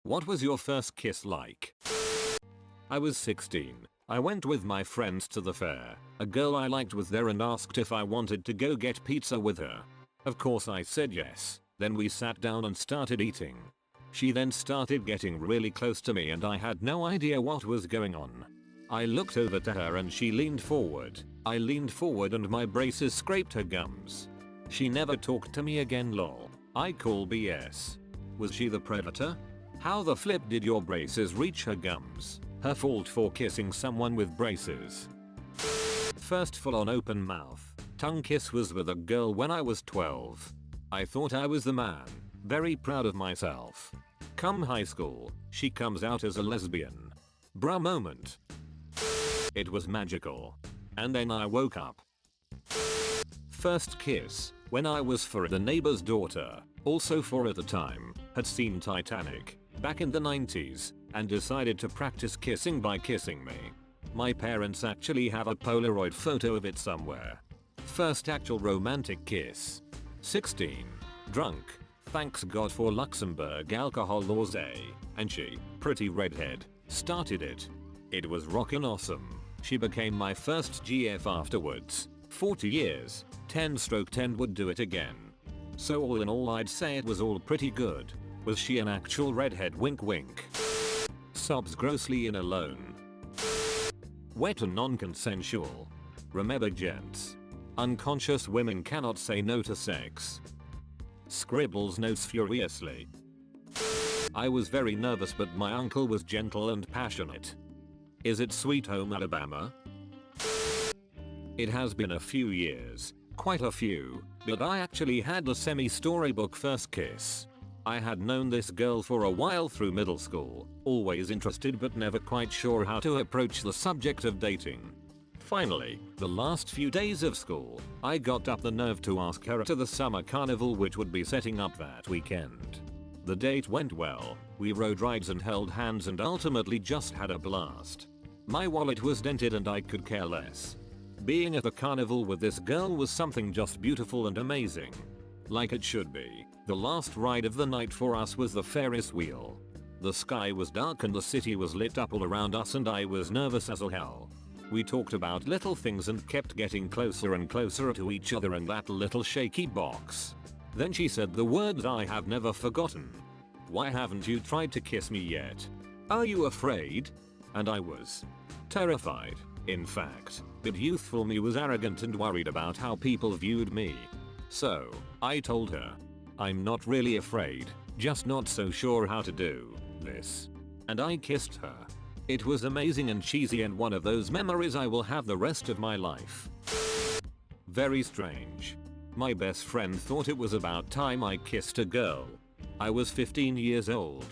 What was your first kiss like? I was 16. I went with my friends to the fair. A girl I liked was there and asked if I wanted to go get pizza with her. Of course I said yes. Then we sat down and started eating. She then started getting really close to me and I had no idea what was going on. I looked over to her and she leaned forward. I leaned forward and my braces scraped her gums. She never talked to me again, lol. I call BS. Was she the predator? How the flip did your braces reach her gums? Her fault for kissing someone with braces. First full on open mouth tongue kiss was with a girl when I was 12. I thought I was the man, very proud of myself. Come high school, she comes out as a lesbian. Bruh moment. It was magical. And then I woke up. First kiss, when I was 4, the neighbor's daughter, also 4 at the time, had seen Titanic, back in the 90s, and decided to practice kissing by kissing me. My parents actually have a Polaroid photo of it somewhere. First actual romantic kiss. 16. Drunk. Thanks God for Luxembourg alcohol laws, and she, pretty redhead, started it. It was rockin' awesome. She became my first GF afterwards. 40 years, 10/10 would do it again. So all in all I'd say it was all pretty good. Was she an actual redhead, wink wink. Sobs grossly in alone. Wet and non-consensual. Remember gents. Unconscious women cannot say no to sex. Scribbles notes furiously. I was very nervous but my uncle was gentle and passionate. Is it Sweet Home Alabama? It has been a few years, quite a few, but I actually had a semi-storybook first kiss. I had known this girl for a while through middle school, always interested but never quite sure how to approach the subject of dating. Finally, the last few days of school, I got up the nerve to ask her to the summer carnival which would be setting up that weekend. The date went well, we rode rides and held hands and ultimately just had a blast. My wallet was dented and I could care less. Being at the carnival with this girl was something just beautiful and amazing. Like it should be. The last ride of the night for us was the Ferris wheel. The sky was dark and the city was lit up all around us and I was nervous as all hell. We talked about little things and kept getting closer and closer to each other in that little shaky box. Then she said the words I have never forgotten. Why haven't you tried to kiss me yet? Are you afraid? And I was terrified, in fact. But youthful me was arrogant and worried about how people viewed me. So, I told her, I'm not really afraid, just not so sure how to do this. And I kissed her. It was amazing and cheesy and one of those memories I will have the rest of my life. Very strange. My best friend thought it was about time I kissed a girl. I was 15 years old.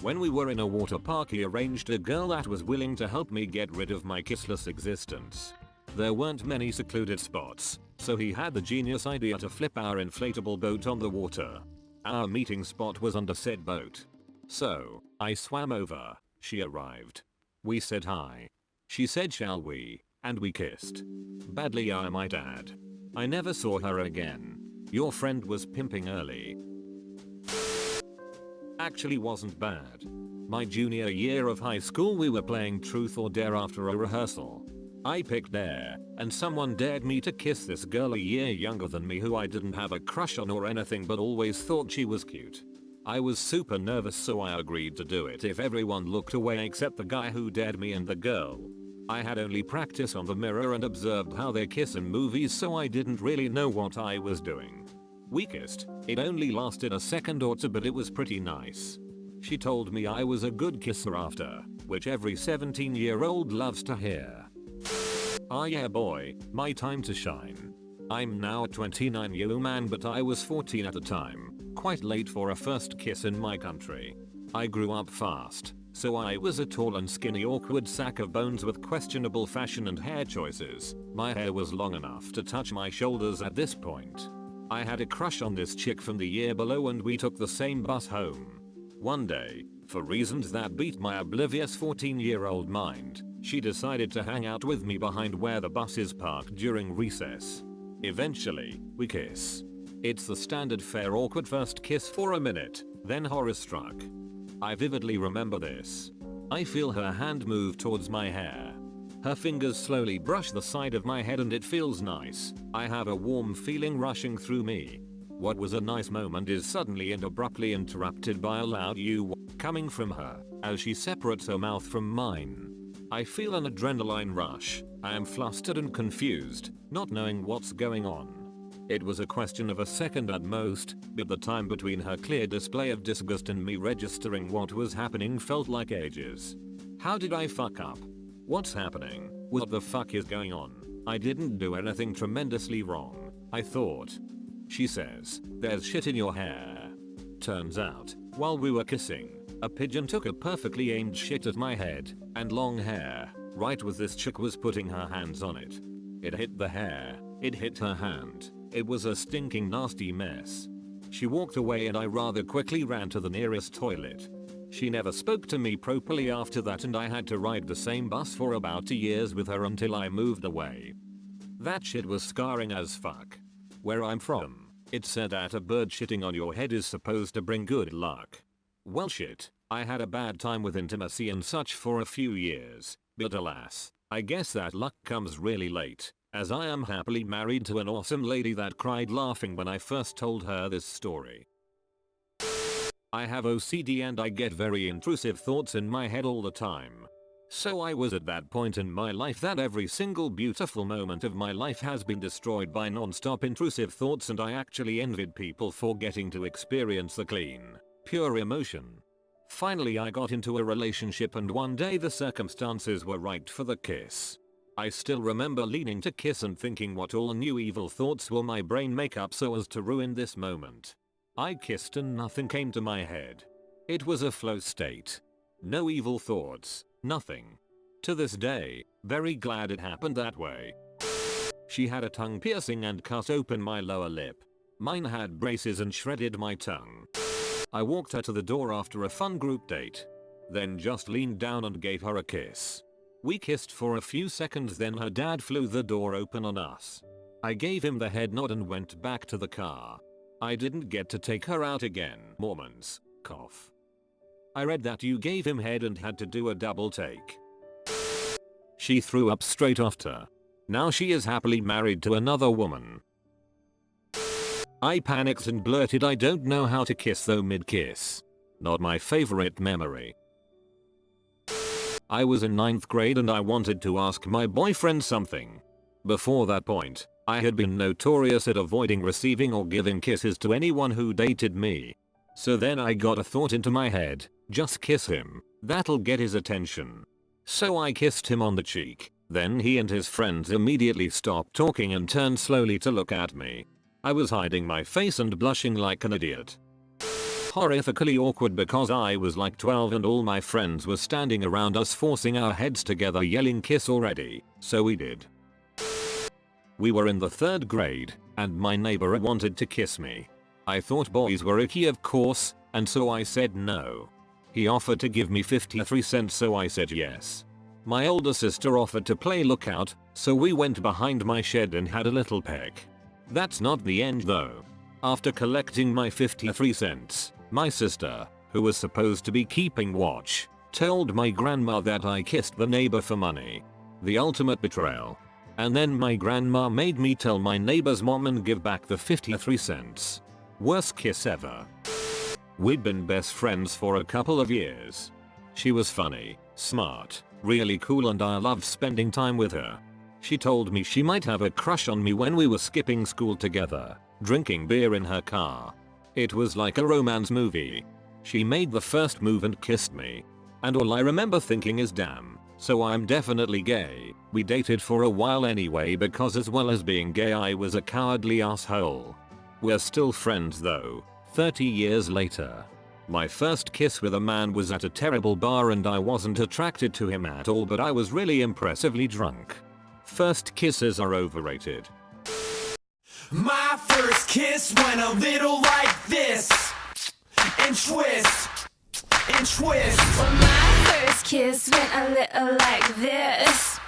When we were in a water park he arranged a girl that was willing to help me get rid of my kissless existence. There weren't many secluded spots, so he had the genius idea to flip our inflatable boat on the water. Our meeting spot was under said boat. So, I swam over, she arrived. We said hi. She said shall we, and we kissed. Badly I might add. I never saw her again. Your friend was pimping early. Actually wasn't bad. My junior year of high school we were playing truth or dare after a rehearsal. I picked dare, and someone dared me to kiss this girl a year younger than me who I didn't have a crush on or anything but always thought she was cute. I was super nervous so I agreed to do it if everyone looked away except the guy who dared me and the girl. I had only practice on the mirror and observed how they kiss in movies so I didn't really know what I was doing. We kissed. It only lasted a second or two but it was pretty nice. She told me I was a good kisser after, which every 17-year-old loves to hear. Ah yeah boy, my time to shine. I'm now a 29-year-old man but I was 14 at the time, quite late for a first kiss in my country. I grew up fast, so I was a tall and skinny awkward sack of bones with questionable fashion and hair choices. My hair was long enough to touch my shoulders at this point. I had a crush on this chick from the year below and we took the same bus home. One day, for reasons that beat my oblivious 14-year-old mind, she decided to hang out with me behind where the bus is parked during recess. Eventually, we kiss. It's the standard fare awkward first kiss for a minute, then horror struck. I vividly remember this. I feel her hand move towards my hair. Her fingers slowly brush the side of my head and it feels nice. I have a warm feeling rushing through me. What was a nice moment is suddenly and abruptly interrupted by a loud "you" coming from her as she separates her mouth from mine. I feel an adrenaline rush. I am flustered and confused, not knowing what's going on. It was a question of a second at most, but the time between her clear display of disgust and me registering what was happening felt like ages. How did I fuck up? What's happening? What the fuck is going on? I didn't do anything tremendously wrong, I thought. She says, "There's shit in your hair." Turns out, while we were kissing, a pigeon took a perfectly aimed shit at my head and long hair, right as this chick was putting her hands on it. It hit the hair, it hit her hand. It was a stinking nasty mess. She walked away and I rather quickly ran to the nearest toilet. She never spoke to me properly after that and I had to ride the same bus for about 2 years with her until I moved away. That shit was scarring as fuck. Where I'm from, it's said that a bird shitting on your head is supposed to bring good luck. Well shit, I had a bad time with intimacy and such for a few years, but alas, I guess that luck comes really late, as I am happily married to an awesome lady that cried laughing when I first told her this story. I have OCD and I get very intrusive thoughts in my head all the time. So I was at that point in my life that every single beautiful moment of my life has been destroyed by non-stop intrusive thoughts and I actually envied people for getting to experience the clean, pure emotion. Finally I got into a relationship and one day the circumstances were right for the kiss. I still remember leaning to kiss and thinking what all new evil thoughts will my brain make up so as to ruin this moment. I kissed and nothing came to my head. It was a flow state. No evil thoughts, nothing. To this day, very glad it happened that way. She had a tongue piercing and cut open my lower lip. Mine had braces and shredded my tongue. I walked her to the door after a fun group date. Then just leaned down and gave her a kiss. We kissed for a few seconds then her dad flew the door open on us. I gave him the head nod and went back to the car. I didn't get to take her out again. Mormons, cough. I read that you gave him head and had to do a double take. She threw up straight after. Now she is happily married to another woman. I panicked and blurted, "I don't know how to kiss though mid-kiss." Not my favorite memory. I was in 9th grade and I wanted to ask my boyfriend something. Before that point, I had been notorious at avoiding receiving or giving kisses to anyone who dated me. So then I got a thought into my head, just kiss him, that'll get his attention. So I kissed him on the cheek, then he and his friends immediately stopped talking and turned slowly to look at me. I was hiding my face and blushing like an idiot. Horrifically awkward because I was like 12 and all my friends were standing around us forcing our heads together yelling kiss already, so we did. We were in the 3rd grade, and my neighbor wanted to kiss me. I thought boys were icky of course, and so I said no. He offered to give me 53 cents so I said yes. My older sister offered to play lookout, so we went behind my shed and had a little peck. That's not the end though. After collecting my 53 cents, my sister, who was supposed to be keeping watch, told my grandma that I kissed the neighbor for money. The ultimate betrayal. And then my grandma made me tell my neighbor's mom and give back the 53 cents. Worst kiss ever. We'd been best friends for a couple of years. She was funny, smart, really cool and I loved spending time with her. She told me she might have a crush on me when we were skipping school together, drinking beer in her car. It was like a romance movie. She made the first move and kissed me. And all I remember thinking is damn. So I'm definitely gay. We dated for a while anyway because as well as being gay I was a cowardly asshole. We're still friends though, 30 years later. My first kiss with a man was at a terrible bar and I wasn't attracted to him at all but I was really impressively drunk. First kisses are overrated. My first kiss went a little like this. And twist. And twist. Well, my first kiss went a little like this.